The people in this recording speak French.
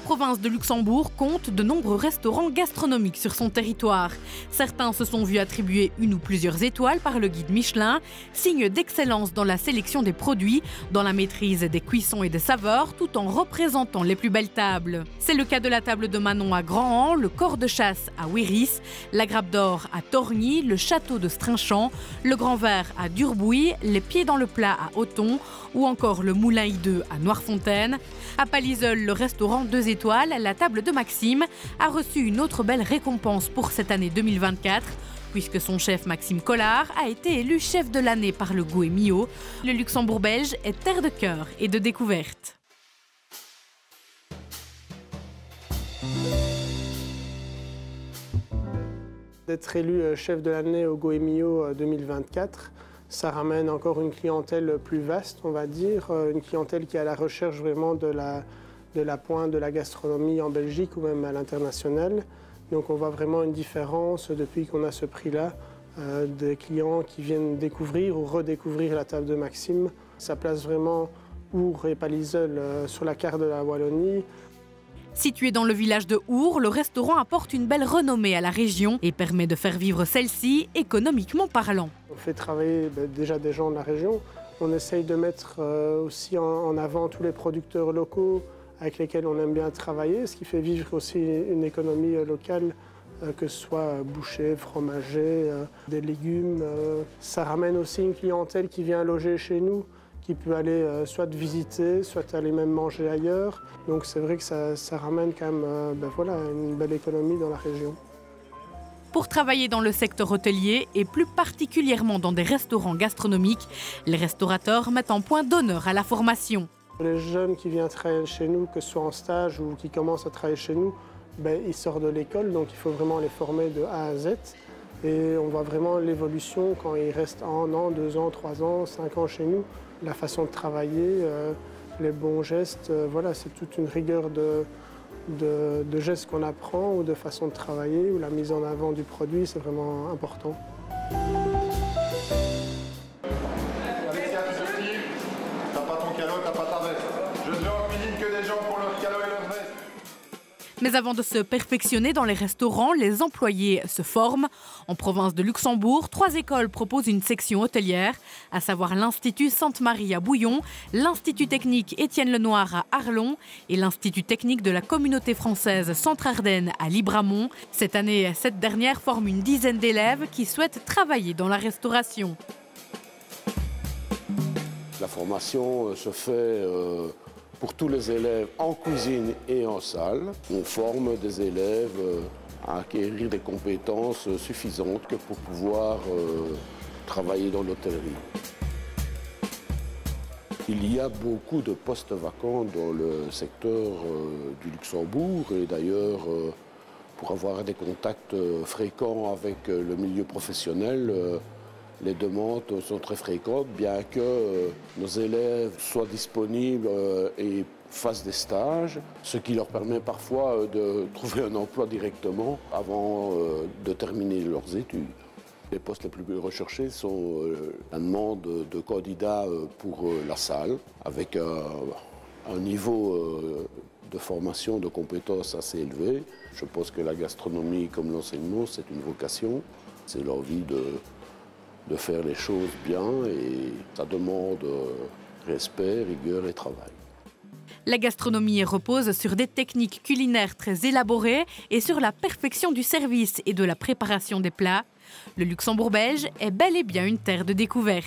province de Luxembourg compte de nombreux restaurants gastronomiques sur son territoire. Certains se sont vus attribuer une ou plusieurs étoiles par le guide Michelin, signe d'excellence dans la sélection des produits, dans la maîtrise des cuissons et des saveurs, tout en représentant les plus belles tables. C'est le cas de la table de Manon à Grand-An, le corps de chasse à Ouiris, la Grappe d'Or à Torgny, le château de Strinchamp, le Grand Verre à Durbouy, les Pieds dans le plat à Othon ou encore le Moulin hideux à Noirfontaine. À Paliseul, le restaurant 2 étoiles, la table de Maxime, a reçu une autre belle récompense pour cette année 2024, puisque son chef Maxime Collard a été élu chef de l'année par le Goemio. Le Luxembourg belge est terre de cœur et de découverte. D'être élu chef de l'année au Goemio 2024, ça ramène encore une clientèle plus vaste, on va dire, une clientèle qui est à la recherche vraiment de la pointe de la gastronomie en Belgique ou même à l'international. Donc on voit vraiment une différence depuis qu'on a ce prix-là, des clients qui viennent découvrir ou redécouvrir la table de Maxime. Ça place vraiment Our et Paliseul sur la carte de la Wallonie. Situé dans le village de Our, le restaurant apporte une belle renommée à la région et permet de faire vivre celle-ci économiquement parlant. On fait travailler déjà des gens de la région. On essaye de mettre aussi en avant tous les producteurs locaux avec lesquels on aime bien travailler, ce qui fait vivre aussi une économie locale, que ce soit boucher, fromager, des légumes. Ça ramène aussi une clientèle qui vient loger chez nous, qui peut aller soit visiter, soit aller même manger ailleurs. Donc c'est vrai que ça ramène quand même une belle économie dans la région. Pour travailler dans le secteur hôtelier et plus particulièrement dans des restaurants gastronomiques, les restaurateurs mettent en point d'honneur à la formation. Les jeunes qui viennent travailler chez nous, que ce soit en stage ou qui commencent à travailler chez nous, ils sortent de l'école, donc il faut vraiment les former de A à Z. Et on voit vraiment l'évolution quand ils restent 1 an, 2 ans, 3 ans, 5 ans chez nous. La façon de travailler, les bons gestes, c'est toute une rigueur de gestes qu'on apprend ou de façon de travailler, ou la mise en avant du produit, c'est vraiment important. Mais avant de se perfectionner dans les restaurants, les employés se forment. En province de Luxembourg, 3 écoles proposent une section hôtelière, à savoir l'Institut Sainte-Marie à Bouillon, l'Institut technique Étienne Lenoir à Arlon et l'Institut technique de la communauté française Centre-Ardennes à Libramont. Cette année, cette dernière forme une dizaine d'élèves qui souhaitent travailler dans la restauration. La formation se fait pour tous les élèves en cuisine et en salle. On forme des élèves à acquérir des compétences suffisantes pour pouvoir travailler dans l'hôtellerie. Il y a beaucoup de postes vacants dans le secteur du Luxembourg et d'ailleurs, pour avoir des contacts fréquents avec le milieu professionnel, les demandes sont très fréquentes, bien que nos élèves soient disponibles et fassent des stages, ce qui leur permet parfois de trouver un emploi directement avant de terminer leurs études. Les postes les plus recherchés sont la demande de candidats pour la salle, avec un niveau de formation, de compétences assez élevé. Je pense que la gastronomie, comme l'enseignement, c'est une vocation, c'est l'envie de faire les choses bien et ça demande respect, rigueur et travail. La gastronomie repose sur des techniques culinaires très élaborées et sur la perfection du service et de la préparation des plats. Le Luxembourg belge est bel et bien une terre de découverte.